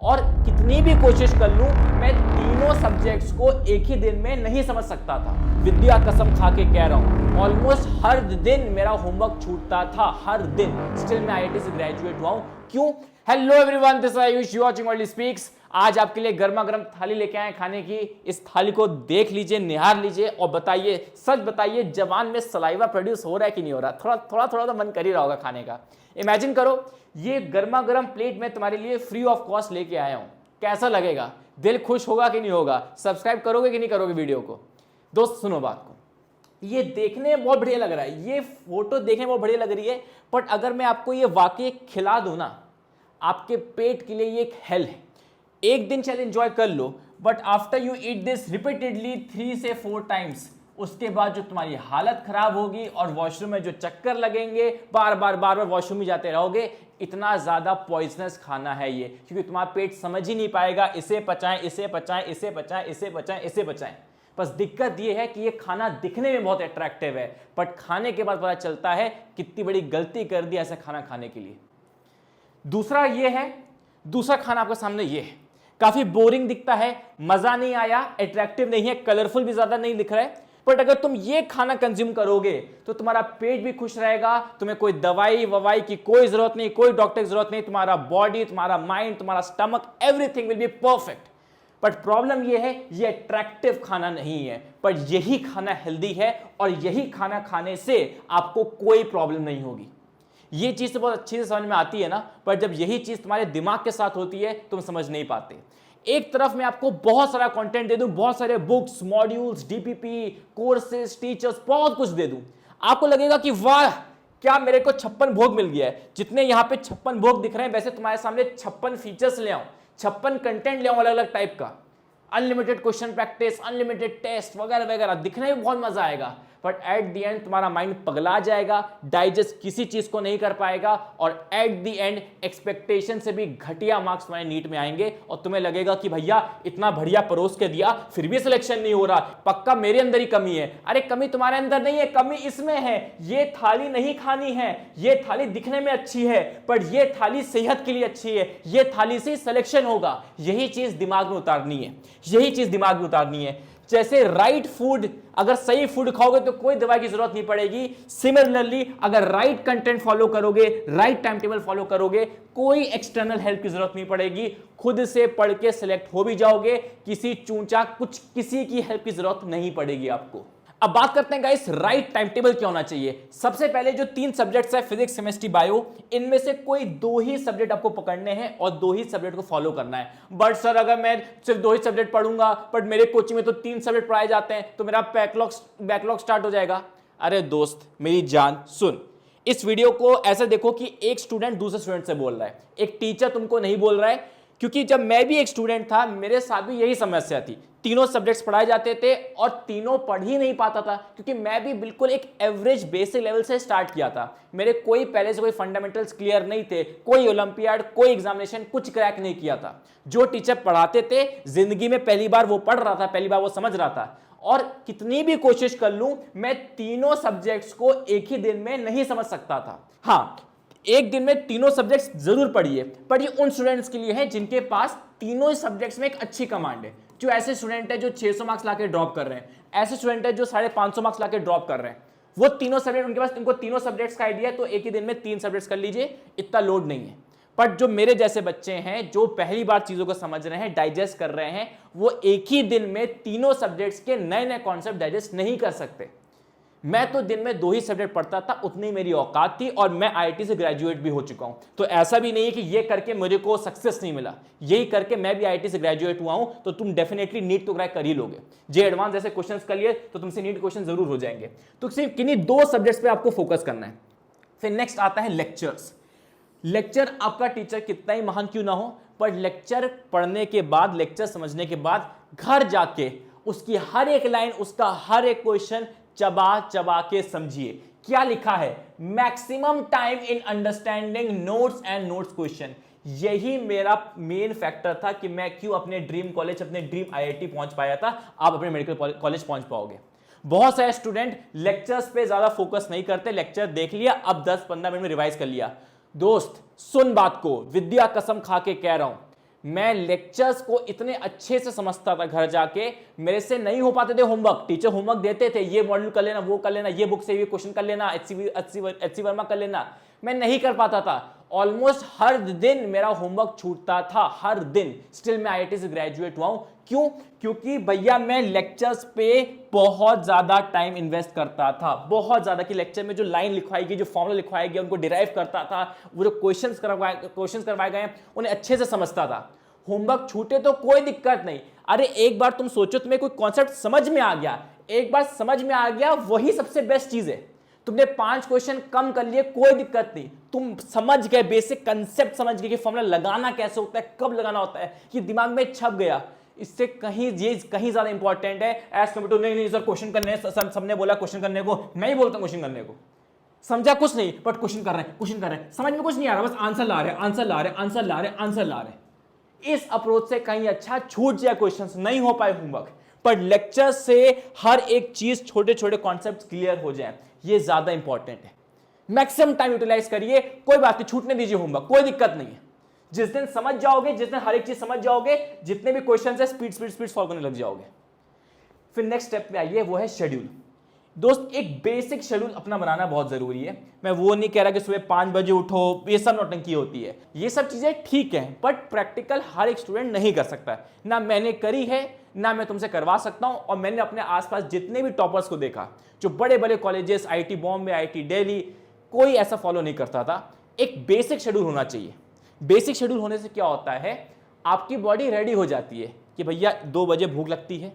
और कितनी भी कोशिश कर लूं मैं तीनों सब्जेक्ट्स को एक ही दिन में नहीं समझ सकता था। विद्या कसम खा के कह रहा हूं, ऑलमोस्ट हर दिन मेरा होमवर्क छूटता था, हर दिन। स्टिल मैं आईआईटी से ग्रेजुएट हुआ हूं। क्यों? Hello everyone, this is Ayush, you watching world speaks. आज आपके लिए गर्मा गर्म थाली लेके आए खाने की। इस थाली को देख लीजिए, निहार लीजिए और बताइए, सच बताइए, जवान में सलाइवा प्रोड्यूस हो रहा है कि नहीं हो रहा? थोड़ा थोड़ा तो मन कर ही रहा होगा खाने का। इमेजिन करो, ये गर्मा गर्म प्लेट में तुम्हारे लिए फ्री ऑफ कॉस्ट लेके आया हूं। कैसा लगेगा? दिल खुश होगा कि नहीं होगा? सब्सक्राइब करोगे कि नहीं करोगे वीडियो को? दोस्त सुनो बात को, ये देखने में बहुत बढ़िया लग रहा है, ये फोटो देखने में बहुत बढ़िया लग रही है, बट अगर मैं आपको ये वाकई खिला दूं ना, आपके पेट के लिए ये एक हेल है। एक दिन चल एंजॉय कर लो, but after you eat this repeatedly 3 से 4 टाइम्स, उसके बाद जो तुम्हारी हालत खराब होगी और वॉशरूम में जो चक्कर लगेंगे, बार बार वॉशरूम में जाते रहोगे। इतना ज्यादा पॉइजनस खाना है ये, क्योंकि तुम्हारा पेट समझ ही नहीं पाएगा इसे पचाएं, इसे पचाएं, इसे पचाएं, इसे पचाएं, इसे पचाएं। बस दिक्कत ये है कि ये खाना दिखने में बहुत अट्रैक्टिव है, बट खाने के बाद पता चलता है कितनी बड़ी गलती कर दी ऐसा खाना खाने के लिए। दूसरा ये है, दूसरा खाना आपके सामने ये है, काफी बोरिंग दिखता है, मजा नहीं आया, अट्रैक्टिव नहीं है, कलरफुल भी ज्यादा नहीं दिख रहा है, बट अगर तुम ये खाना कंज्यूम करोगे तो तुम्हारा पेट भी खुश रहेगा, तुम्हें कोई दवाई ववाई की कोई जरूरत नहीं, कोई डॉक्टर की जरूरत नहीं, तुम्हारा बॉडी, तुम्हारा माइंड, तुम्हारा stomach, everything will be perfect. But problem ये है, ये अट्रैक्टिव खाना नहीं है, पर यही खाना हेल्दी है और यही खाना खाने से आपको कोई प्रॉब्लम नहीं होगी। ये चीज तो बहुत अच्छी से समझ में आती है ना, पर जब यही चीज तुम्हारे दिमाग के साथ होती है तुम समझ नहीं पाते। एक तरफ मैं आपको बहुत सारा कंटेंट दे दूं, बहुत सारे books, modules, DPP, courses, teachers, बहुत कुछ दे दूं, आपको लगेगा कि वाह क्या मेरे को 56 भोग मिल गया है। जितने यहां पे 56 भोग दिख रहे हैं, वैसे तुम्हारे सामने 56 फीचर्स ले आऊं, 56 कंटेंट ले आऊं अलग अलग टाइप का, unlimited question practice, unlimited test वगैरह वगैरह, दिखने में बहुत मजा आएगा, बट एट द एंड तुम्हारा माइंड पगला जाएगा, डाइजेस्ट किसी चीज को नहीं कर पाएगा, और एट द एंड एक्सपेक्टेशन से भी घटिया मार्क्स तुम्हारे नीट में आएंगे और तुम्हें लगेगा कि भैया इतना बढ़िया परोस के दिया फिर भी सिलेक्शन नहीं हो रहा, पक्का मेरे अंदर ही कमी है। अरे कमी तुम्हारे अंदर नहीं है, कमी इसमें है। ये थाली नहीं खानी है, ये थाली दिखने में अच्छी है, पर ये थाली सेहत के लिए अच्छी है, ये थाली से सिलेक्शन होगा। यही चीज दिमाग में उतारनी है, यही चीज दिमाग में उतारनी है। जैसे राइट फूड, अगर सही फूड खाओगे तो कोई दवाई की जरूरत नहीं पड़ेगी। सिमिलरली अगर राइट कंटेंट फॉलो करोगे, राइट टाइम टेबल फॉलो करोगे, कोई एक्सटर्नल हेल्प की जरूरत नहीं पड़ेगी, खुद से पढ़ के सिलेक्ट हो भी जाओगे, किसी चूंचा कुछ किसी की हेल्प की जरूरत नहीं पड़ेगी आपको। अब बात करते हैं गाइस, राइट टाइम टेबल क्या होना चाहिए। सबसे पहले जो 3 सब्जेक्ट्स है, फिजिक्स, केमिस्ट्री, बायो, इनमें से कोई 2 ही सब्जेक्ट आपको पकड़ने हैं और 2 ही सब्जेक्ट को फॉलो करना है। बट सर अगर मैं सिर्फ 2 ही सब्जेक्ट पढ़ूंगा, बट मेरे कोचिंग में तो 3 सब्जेक्ट पढ़ाए जाते हैं, तो मेरा बैकलॉग स्टार्ट हो जाएगा। अरे दोस्त मेरी जान सुन, इस वीडियो को ऐसे देखो कि एक स्टूडेंट दूसरे स्टूडेंट से बोल रहा है, एक टीचर तुमको नहीं बोल रहा है। क्योंकि जब मैं भी एक स्टूडेंट था, मेरे साथ भी यही समस्या थी, तीनों सब्जेक्ट्स पढ़ाए जाते थे और तीनों पढ़ ही नहीं पाता था, क्योंकि मैं भी बिल्कुल एक एवरेज बेसिक लेवल से स्टार्ट किया था। मेरे कोई पहले से कोई फंडामेंटल्स क्लियर नहीं थे, कोई ओलंपियाड, कोई एग्जामिनेशन, कुछ क्रैक नहीं किया था। जो टीचर पढ़ाते थे, जिंदगी में पहली बार वो पढ़ रहा था, पहली बार वो समझ रहा था, और कितनी भी कोशिश कर लूं मैं तीनों सब्जेक्ट्स को एक ही दिन में नहीं समझ सकता था। हाँ, एक दिन में तीनों सब्जेक्ट्स जरूर पढ़िए, पर ये उन स्टूडेंट्स के लिए है जिनके पास तीनों सब्जेक्ट्स में एक अच्छी कमांड है। जो ऐसे स्टूडेंट है जो 600 मार्क्स लाके ड्रॉप कर रहे हैं, ऐसे स्टूडेंट है जो 550 मार्क्स लाके ड्रॉप कर रहे हैं, वो तीनों सब्जेक्ट उनके पास, इनको तीनों सब्जेक्ट्स का आइडिया है, तो एक ही दिन में 3 सब्जेक्ट्स कर लीजिए, इतना लोड नहीं है। पर जो मेरे जैसे बच्चे हैं, जो पहली बार चीजों को समझ रहे हैं, डाइजेस्ट कर रहे हैं, वो एक ही दिन में तीनों सब्जेक्ट्स के नए नए कॉन्सेप्ट डाइजेस्ट नहीं कर सकते। मैं तो दिन में 2 ही सब्जेक्ट पढ़ता था, उतनी मेरी औकात थी, और मैं आईआईटी से ग्रेजुएट भी हो चुका हूं। तो ऐसा भी नहीं है कि ये करके मुझे को सक्सेस नहीं मिला, यही करके मैं भी आईआईटी से ग्रेजुएट हुआ हूं। तो तुम डेफिनेटली नीट तो क्रैक कर ही लोगे। जे एडवांस जैसे क्वेश्चंस कर लिए तो तुमसे नीट क्वेश्चन जरूर हो जाएंगे। तो सिर्फ किन्हीं 2 सब्जेक्ट्स पे आपको फोकस करना है। फिर नेक्स्ट आता है लेक्चर्स। लेक्चर आपका टीचर कितना ही महान क्यों ना हो, पर लेक्चर पढ़ने के बाद, लेक्चर समझने के बाद घर जाके उसकी हर एक लाइन, उसका हर एक क्वेश्चन चबा चबा के समझिए क्या लिखा है। Maximum time in understanding notes and notes question. यही मेरा मेन फैक्टर था कि मैं क्यों अपने ड्रीम कॉलेज, अपने ड्रीम आईआईटी पहुंच पाया था। आप अपने मेडिकल कॉलेज पहुंच पाओगे। बहुत सारे स्टूडेंट लेक्चर्स पे ज्यादा फोकस नहीं करते, लेक्चर देख लिया, अब 10-15 मिनट में रिवाइज कर लिया। दोस्त सुन बात को, विद्या कसम खा के कह रहा हूं, मैं लेक्चर्स को इतने अच्छे से समझता था, घर जाके मेरे से नहीं हो पाते थे होमवर्क। टीचर होमवर्क देते थे, ये मॉड्यूल कर लेना, वो कर लेना, ये बुक से ये क्वेश्चन कर लेना, एचसी वर्मा कर लेना, मैं नहीं कर पाता था। ऑलमोस्ट हर दिन मेरा होमवर्क छूटता था, हर दिन। स्टिल मैं आईआईटी से ग्रेजुएट हुआ हूं। क्यों? क्योंकि भैया मैं लेक्चर्स पे बहुत ज्यादा टाइम इन्वेस्ट करता था, बहुत ज्यादा, कि लेक्चर में जो लाइन लिखवाई गई, जो फॉर्मूला लिखवाए गए, उनको डिराइव करता था, वो जो क्वेश्चंस करवाए गए उन्हें अच्छे से समझता था। होमवर्क छूटे तो कोई दिक्कत नहीं। अरे एक बार तुम सोचो, तुम्हें कोई कॉन्सेप्ट समझ में आ गया, एक बार समझ में आ गया, वही सबसे बेस्ट चीज है। तुमने 5 क्वेश्चन कम कर लिए, कोई दिक्कत नहीं, तुम समझ गए, बेसिक कंसेप्ट समझ गए कि फॉर्मूला लगाना कैसे होता है, कब लगाना होता है, कि दिमाग में छप गया। इससे कहीं ज्यादा इंपॉर्टेंट है एज कम्पेयर टू नहीं सर क्वेश्चन करने, सबने बोला क्वेश्चन करने को, मैं ही बोलता हूं क्वेश्चन करने को। समझा कुछ नहीं, बट क्वेश्चन कर रहे हैं, समझ में कुछ नहीं आ रहा, बस आंसर ला रहे। इस अप्रोच से कहीं अच्छा छूट जाए क्वेश्चंस, नहीं हो पाए होमवर्क, पर लेक्चर से हर एक चीज, छोटे छोटे कॉन्सेप्ट क्लियर हो जाए, ये ज्यादा इंपॉर्टेंट है। मैक्सिमम टाइम यूटिलाइज करिए, कोई बात नहीं, छूटने दीजिए होमवर्क, कोई दिक्कत नहीं है। जिस दिन समझ जाओगे, जिस दिन हर एक चीज समझ जाओगे, जितने भी क्वेश्चन है स्पीड सॉल्व करने लग जाओगे। फिर नेक्स्ट स्टेप पे आइए, वो है शेड्यूल। दोस्त, एक बेसिक शेड्यूल अपना बनाना बहुत जरूरी है। मैं वो नहीं कह रहा कि सुबह 5 बजे उठो, ये सब नौटंकी होती है, ये सब चीजें ठीक है, बट प्रैक्टिकल हर एक स्टूडेंट नहीं कर सकता। ना मैंने करी है, ना मैं तुमसे करवा सकता हूं। और मैंने अपने आसपास जितने भी टॉपर्स को देखा, जो बड़े बड़े colleges, IIT Bombay, IIT Delhi, कोई ऐसा फॉलो नहीं करता था। एक बेसिक शेड्यूल होना चाहिए। बेसिक शेड्यूल होने से क्या होता है, आपकी बॉडी रेडी हो जाती है कि भैया 2 बजे भूख लगती है,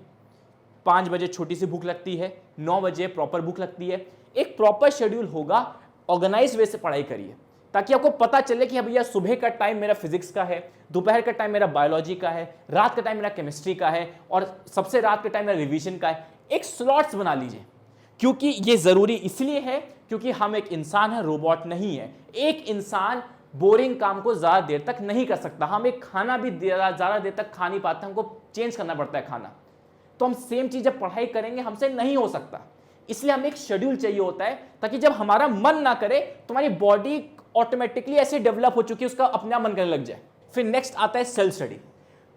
5 बजे छोटी सी भूख लगती है, 9 बजे प्रॉपर भूख लगती है। एक प्रॉपर शेड्यूल होगा, ऑर्गेनाइज वे से पढ़ाई करिए, ताकि आपको पता चले कि भैया सुबह का टाइम मेरा फिजिक्स का है, दोपहर का टाइम मेरा बायोलॉजी का है, रात का टाइम मेरा केमिस्ट्री का है, और सबसे रात का टाइम मेरा रिवीजन का है। एक स्लॉट्स बना लीजिए, क्योंकि ये जरूरी इसलिए है क्योंकि हम एक इंसान है, रोबोट नहीं है। एक इंसान बोरिंग काम को ज्यादा देर तक नहीं कर सकता। हम एक खाना भी ज्यादा देर तक खा नहीं पाते, हमको चेंज करना पड़ता है खाना। तो हम सेम चीज जब पढ़ाई करेंगे, हमसे नहीं हो सकता। इसलिए हमें एक शेड्यूल चाहिए होता है, ताकि जब हमारा मन ना करे, तुम्हारी बॉडी ऑटोमेटिकली ऐसे डेवलप हो चुकी है, उसका अपने आप मन करने लग जाए। फिर नेक्स्ट आता है सेल्फ स्टडी।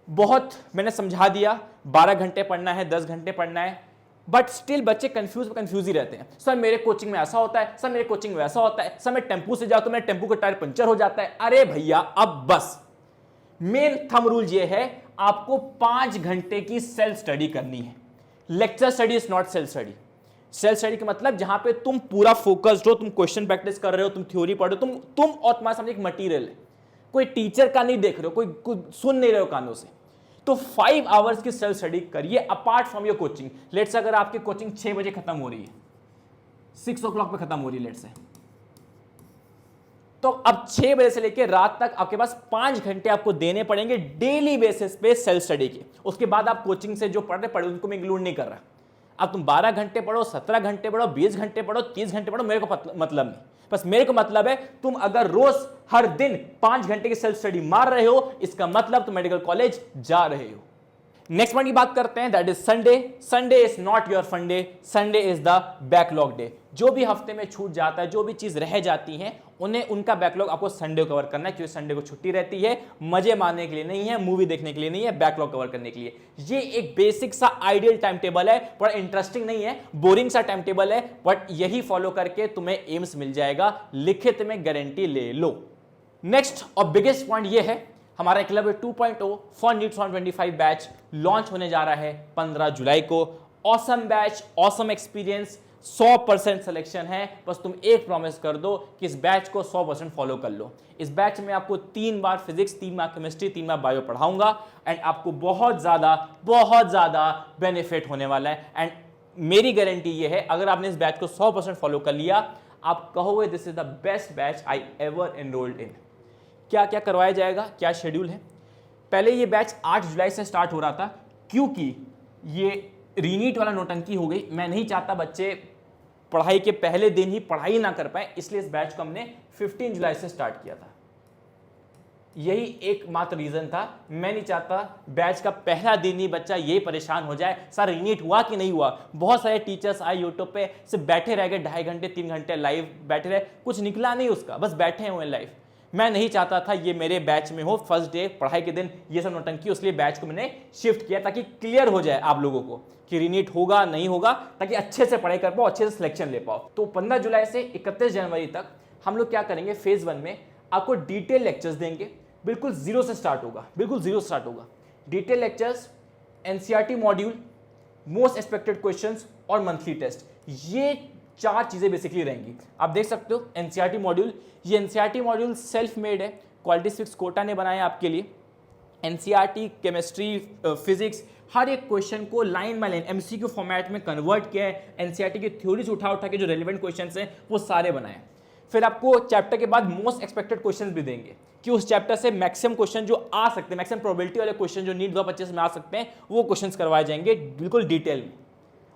बहुत मैंने समझा दिया, 12 घंटे पढ़ना है, 10 घंटे पढ़ना है, बट स्टिल बच्चे कंफ्यूज ही रहते हैं। सर मेरे कोचिंग में ऐसा होता है, सर मेरे कोचिंग में वैसा होता है, सर मैं टेम्पू से जाऊँ तो मेरे टेम्पू का टायर पंचर हो जाता है। अरे भैया, अब बस। मेन थंब रूल ये है, आपको 5 घंटे की सेल्फ स्टडी करनी है। Lecture study is not self study. Self study का मतलब जहां पे तुम पूरा फोकस्ड हो, तुम क्वेश्चन प्रैक्टिस कर रहे हो, तुम थ्योरी पढ़ रहे हो, तुम और तुम्हारे सामने एक मटीरियल है, कोई टीचर का नहीं देख रहे हो, कोई सुन नहीं रहे हो कानों से। तो 5 आवर्स की सेल्फ स्टडी करिए apart from your coaching. Let's अगर आपकी कोचिंग 6 बजे खत्म हो रही है, 6 o'clock पे खत्म हो रही है लेट्स से, तो अब 6 बजे से लेकर रात तक आपके पास 5 घंटे आपको देने पड़ेंगे डेली बेसिस पे सेल्फ स्टडी के। उसके बाद आप कोचिंग से जो पढ़ रहे उनको मैं इंक्लूड नहीं कर रहा। अब तुम 12 घंटे पढ़ो, 17 घंटे पढ़ो, 20 घंटे पढ़ो, 30 घंटे पढ़ो, मेरे को मतलब नहीं। बस मेरे को मतलब है, तुम अगर रोज हर दिन 5 घंटे की सेल्फ स्टडी मार रहे हो, इसका मतलब तुम मेडिकल कॉलेज जा रहे हो। नेक्स्ट पॉइंट की बात करते हैं, that is Sunday. Sunday is not your fun day, Sunday is the backlog day. जो भी हफ्ते में छूट जाता है, जो भी चीज रह जाती है, उनका बैकलॉग आपको संडे कवर करना है, क्योंकि संडे को छुट्टी रहती है। मजे मारने के लिए नहीं है, मूवी देखने के लिए नहीं है, बैकलॉग कवर करने के लिए। ये एक बेसिक सा आइडियल टाइम टेबल है, पर इंटरेस्टिंग नहीं है, बोरिंग सा टाइम टेबल है, बट यही फॉलो करके तुम्हें एम्स मिल जाएगा, लिखित में गारंटी ले लो। नेक्स्ट और बिगेस्ट पॉइंट ये है, हमारा club 2.0 for nits 125 batch launch होने जा रहा है 15 जुलाई को। Awesome batch, awesome experience, 100% selection है। बस तुम एक प्रॉमिस कर दो कि इस बैच को 100% फॉलो कर लो। इस बैच में आपको 3 बार फिजिक्स, 3 बार केमिस्ट्री, 3 बार बायो पढ़ाऊंगा, एंड आपको बहुत ज्यादा बेनिफिट होने वाला है। एंड मेरी गारंटी ये है, अगर आपने इस बैच को 100% फॉलो कर लिया, आप कहोगे this is the best batch I ever enrolled in. क्या क्या करवाया जाएगा, क्या शेड्यूल है? पहले ये बैच 8 जुलाई से स्टार्ट हो रहा था, क्योंकि ये रीनीट वाला नोटंकी हो गई। मैं नहीं चाहता बच्चे पढ़ाई के पहले दिन ही पढ़ाई ना कर पाए, इसलिए इस बैच को हमने 15 जुलाई से स्टार्ट किया था। यही एकमात्र रीजन था। मैं नहीं चाहता बैच का पहला दिन ही बच्चा यही परेशान हो जाए, सर रीनीट हुआ कि नहीं हुआ। बहुत सारे टीचर्स आए यूट्यूब पे, सिर्फ बैठे रह गए 2.5 घंटे 3 घंटे लाइव बैठे रहे, कुछ निकला नहीं उसका, बस बैठे हुए लाइव। मैं नहीं चाहता था ये मेरे बैच में हो, फर्स्ट डे पढ़ाई के दिन ये सब नौटंकी, इसलिए बैच को मैंने शिफ्ट किया ताकि क्लियर हो जाए आप लोगों को कि रीनीट होगा नहीं होगा, ताकि अच्छे से पढ़ाई कर पाओ, अच्छे से सिलेक्शन ले पाओ। तो 15 जुलाई से 31 जनवरी तक हम लोग क्या करेंगे, फेज 1 में आपको डिटेल लेक्चर्स देंगे, बिल्कुल जीरो से स्टार्ट होगा, बिल्कुल जीरो स्टार्ट होगा। Detail lectures, NCERT module, most expected questions और मंथली टेस्ट, ये 4 चीजें बेसिकली रहेंगी। आप देख सकते हो एनसीईआरटी मॉड्यूल, ये एनसीईआरटी मॉड्यूल सेल्फ मेड है, क्वालिटी 6 कोटा ने बनाया आपके लिए। एनसीईआरटी केमिस्ट्री, फिजिक्स, हर एक क्वेश्चन को line by line MCQ format में कन्वर्ट किया है। एनसीईआरटी की थ्योरीज उठा के जो रेलिवेंट क्वेश्चंस हैं वो सारे बनाए। फिर आपको चैप्टर के बाद मोस्ट एक्सपेक्टेड क्वेश्चंस भी देंगे कि उस चैप्टर से मैक्सिमम क्वेश्चन जो आ सकते हैं, मैक्सिमम प्रोबेबिलिटी वाले क्वेश्चन जो नीट 2025 में आ सकते हैं, वो क्वेश्चंस करवाए जाएंगे बिल्कुल डिटेल में।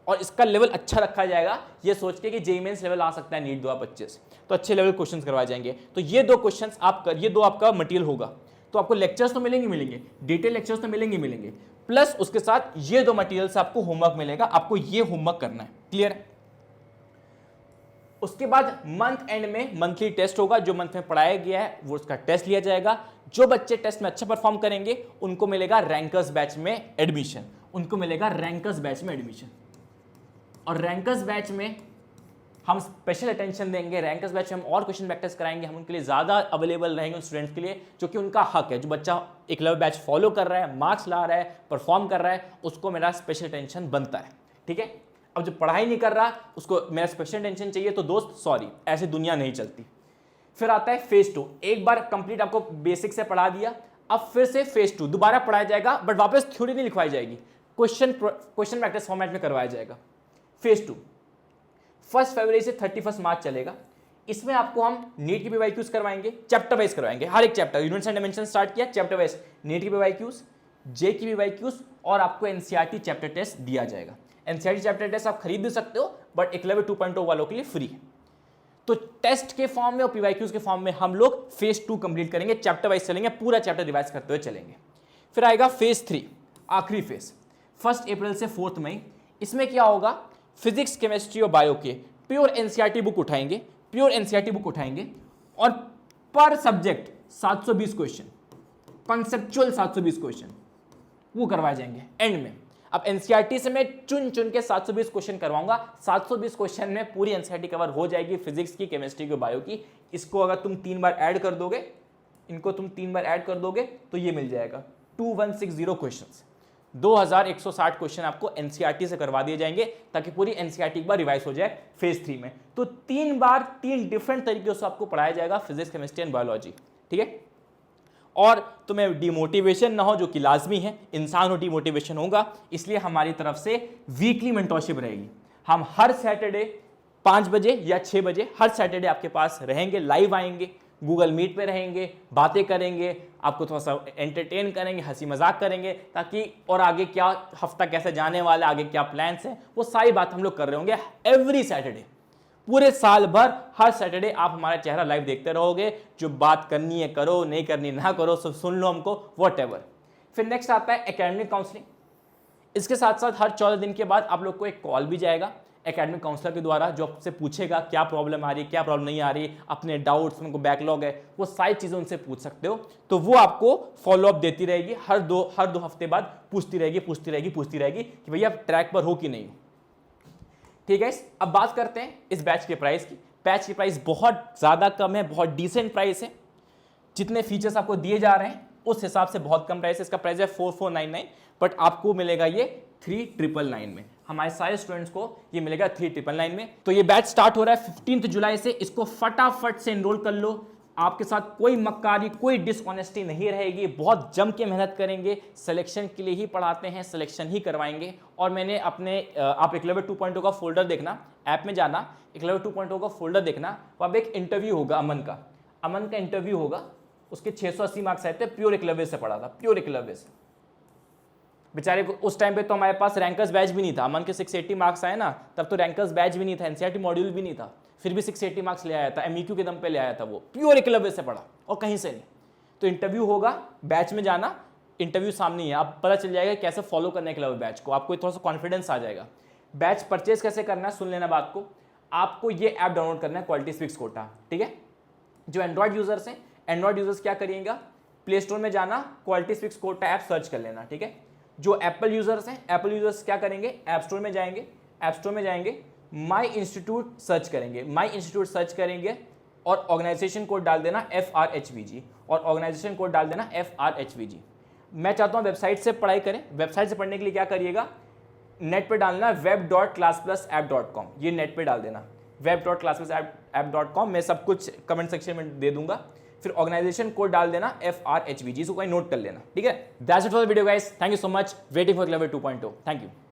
और इसका लेवल अच्छा रखा जाएगा ये सोच के कि जेईई मेंस लेवल आ सकता है नीट 2025, तो अच्छे लेवल क्वेश्चंस करवाए जाएंगे। तो ये 2 क्वेश्चंस ये 2 आपका मटेरियल होगा। तो आपको लेक्चर्स तो मिलेंगे, डिटेल लेक्चर्स तो मिलेंगे, प्लस उसके साथ ये 2 मटेरियल से आपको होमवर्क मिलेगा, आपको ये होमवर्क करना है। क्लियर है? उसके बाद मंथ एंड में मंथली टेस्ट होगा, जो मंथ में पढ़ाया गया है वो उसका टेस्ट लिया जाएगा। जो बच्चे टेस्ट में अच्छा परफॉर्म करेंगे उनको मिलेगा रैंकर्स बैच में एडमिशन, और रैंकर्स बैच में हम स्पेशल अटेंशन देंगे। रैंकर्स बैच में हम और क्वेश्चन प्रैक्टिस कराएंगे, हम उनके लिए ज़्यादा अवेलेबल रहेंगे उन स्टूडेंट्स के लिए, जो कि उनका हक है। जो बच्चा एकलव्य बैच फॉलो कर रहा है, मार्क्स ला रहा है, परफॉर्म कर रहा है, उसको मेरा स्पेशल अटेंशन बनता है। ठीक है? अब जो पढ़ाई नहीं कर रहा उसको मेरा स्पेशल अटेंशन चाहिए, तो दोस्त सॉरी, ऐसे दुनिया नहीं चलती। फिर आता है फेज 2। एक बार कंप्लीट आपको बेसिक से पढ़ा दिया, अब फिर से फेज 2 दोबारा पढ़ाया जाएगा, बट वापस थ्योरी नहीं लिखवाई जाएगी, क्वेश्चन प्रैक्टिस फॉर्मेट में करवाया जाएगा। फेज 2 1 फरवरी से 31 मार्च चलेगा। इसमें आपको हम नीट की पीवाईक्यूज करवाएंगे, चैप्टर वाइज करवाएंगे, हर एक chapter units and dimension start किया, चैप्टर वाइज नीट की पीवाईक्यूज, जे की पीवाईक्यूज, और आपको एनसीईआरटी चैप्टर टेस्ट दिया जाएगा। एनसीईआरटी चैप्टर टेस्ट आप खरीद भी सकते हो, बट एकलव्य 2.0 वालों के लिए फ्री है। तो टेस्ट के फॉर्म में और पीवाईक्यूज के फॉर्म में हम लोग फेज 2 कंप्लीट करेंगे, चैप्टर वाइज चलेंगे, पूरा चैप्टर रिवाइज करते हुए चलेंगे। फिर आएगा फेज 3, आखिरी फेज, 1 अप्रैल से 4 मई। इसमें क्या होगा, फिजिक्स, केमिस्ट्री और बायो के प्योर एनसीईआरटी बुक उठाएंगे, और पर सब्जेक्ट 720 क्वेश्चन, कॉन्सेप्चुअल 720 क्वेश्चन वो करवाए जाएंगे एंड में। अब एनसीईआरटी से मैं चुन के 720 क्वेश्चन करवाऊंगा। 720 क्वेश्चन में पूरी एनसीईआरटी कवर हो जाएगी, फिजिक्स की, केमिस्ट्री की, बायो की। इसको अगर तुम 3 बार ऐड कर दोगे, तो ये मिल जाएगा 2160 क्वेश्चंस। 2160 क्वेश्चन आपको एनसीईआरटी से करवा दिए जाएंगे, ताकि पूरी एनसीईआरटी एक बार रिवाइज हो जाए फेज 3 में। तो 3 बार 3 डिफरेंट तरीके से आपको पढ़ाया जाएगा फिजिक्स, केमिस्ट्री एंड बायोलॉजी। ठीक है? और तुम्हें डिमोटिवेशन ना हो, जो कि लाजमी है, इंसान हो डिमोटिवेशन होगा, इसलिए हमारी तरफ से वीकली मेंटरशिप रहेगी। हम हर सैटरडे 5 बजे या 6 बजे हर सैटरडे आपके पास रहेंगे, लाइव आएंगे, गूगल मीट पे रहेंगे, बातें करेंगे, आपको थोड़ा सा एंटरटेन करेंगे, हंसी मजाक करेंगे, ताकि और आगे क्या हफ्ता कैसे जाने वाला, आगे क्या प्लान्स हैं, वो सारी बात हम लोग कर रहे होंगे एवरी सैटरडे। पूरे साल भर हर सैटरडे आप हमारा चेहरा लाइव देखते रहोगे। जो बात करनी है करो, नहीं करनी ना करो, सब सुन लो हमको, व्हाटएवर। फिर नेक्स्ट आता है एकेडमिक काउंसलिंग। इसके साथ साथ हर 14 दिन के बाद आप लोग को एक कॉल भी जाएगा एकेडमिक काउंसलर के द्वारा, जो आपसे पूछेगा क्या प्रॉब्लम आ रही है, क्या प्रॉब्लम नहीं आ रही, अपने डाउट्स, उनको बैकलॉग है, वो सारी चीज़ें उनसे पूछ सकते हो। तो वो आपको फॉलोअप देती रहेगी, हर दो हफ्ते बाद पूछती रहेगी कि भैया आप ट्रैक पर हो कि नहीं हो। ठीक है, अब बात करते हैं इस बैच के प्राइस की। बैच की प्राइस बहुत ज़्यादा कम है, बहुत डिसेंट प्राइस है। जितने फीचर्स आपको दिए जा रहे हैं उस हिसाब से बहुत कम प्राइस है। इसका प्राइस है 4499, बट आपको मिलेगा ये 3999 में। हमारे सारे स्टूडेंट्स को ये मिलेगा 3999 में। तो ये बैच स्टार्ट हो रहा है 15 जुलाई से। इसको फटाफट से एनरोल कर लो। आपके साथ कोई मक्कारी, कोई डिसऑनेस्टी नहीं रहेगी। बहुत जम के मेहनत करेंगे, सिलेक्शन के लिए ही पढ़ाते हैं, सिलेक्शन ही करवाएंगे। और मैंने अपने आप एकलव्य 2.0 का फोल्डर देखना, ऐप में जाना, एकलव्य 2.0 का फोल्डर देखना, वहाँ पे एक इंटरव्यू होगा अमन का इंटरव्यू होगा। उसके 680 मार्क्स आए थे, प्योर एकलव्य से पढ़ा था, प्योर एकलव्य से। बेचारे को उस टाइम पे तो हमारे पास रैंकर्स बैच भी नहीं था। अमन के 680 मार्क्स आए ना, तब तो रैंकर्स बैच भी नहीं था, एनसीईआरटी मॉड्यूल भी नहीं था, फिर भी 680 मार्क्स ले आया था। एमईक्यू के दम पे ले आया था, वो प्योर एकलव्य से पढ़ा और कहीं से नहीं। तो इंटरव्यू होगा, बैच में जाना, इंटरव्यू सामने ही है, आप पता चल जाएगा कैसे फॉलो करना है एकलव्य बैच को, आपको थोड़ा सा कॉन्फिडेंस आ जाएगा। बैच परचेज कैसे करना है, सुन लेना बात को। आपको ये ऐप डाउनलोड करना है, क्वालिटी 6 कोटा। ठीक है, जो एंड्रॉइड यूजर्स हैं एंड्रॉइड यूजर्स क्या करिएगा, प्ले स्टोर में जाना, क्वालिटी स्पीक स्कोटा ऐप सर्च कर लेना, ठीक है। जो एप्पल यूजर्स हैं, एप्पल यूजर्स क्या करेंगे, ऐप स्टोर में जाएंगे, ऐप स्टोर में जाएंगे, माई इंस्टीट्यूट सर्च करेंगे, माई इंस्टीट्यूट सर्च करेंगे और ऑर्गेनाइजेशन कोड डाल देना FRHVG, और ऑर्गेनाइजेशन कोड डाल देना FRHVG। मैं चाहता हूं वेबसाइट से पढ़ाई करें। वेबसाइट से पढ़ने के लिए क्या करिएगा, नेट पे डालना web.classplusapp.com, ये नेट पे डाल देना web.classplusapp.com। मैं सब कुछ कमेंट सेक्शन में दे दूंगा। फिर ऑर्गेनाइजेशन कोड डाल देना FRHVG, इसको कहीं नोट कर लेना, ठीक है। That's it for the video guys, thank you so much, waiting for clever 2.0, thank you.